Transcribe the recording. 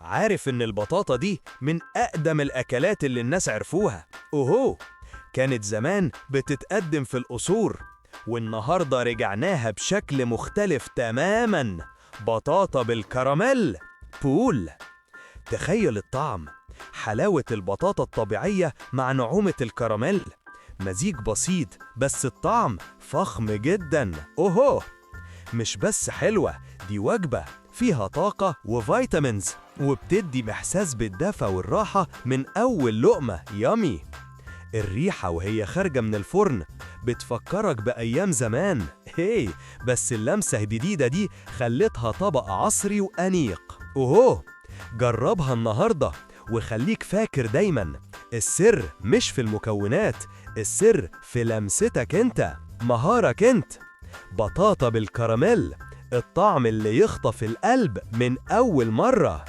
عارف إن البطاطا دي من أقدم الأكلات اللي الناس عرفوها؟ أوهو، كانت زمان بتتقدم في القصور، والنهاردة رجعناها بشكل مختلف تماماً. بطاطا بالكراميل بول. تخيل الطعم، حلاوة البطاطا الطبيعية مع نعومة الكراميل، مزيج بسيط بس الطعم فخم جداً. أوهو، مش بس حلوة، دي وجبة فيها طاقة وفيتامينز، وبتدي إحساس بالدفى والراحة من أول لقمة. يامي. الريحة وهي خارجة من الفرن بتفكرك بأيام زمان. بس اللمسة الجديدة دي خلتها طبق عصري وأنيق. أوهو، جربها النهاردة وخليك فاكر دايما، السر مش في المكونات، السر في لمستك انت، مهارك انت. بطاطا بالكراميل، الطعم اللي يخطف القلب من أول مرة.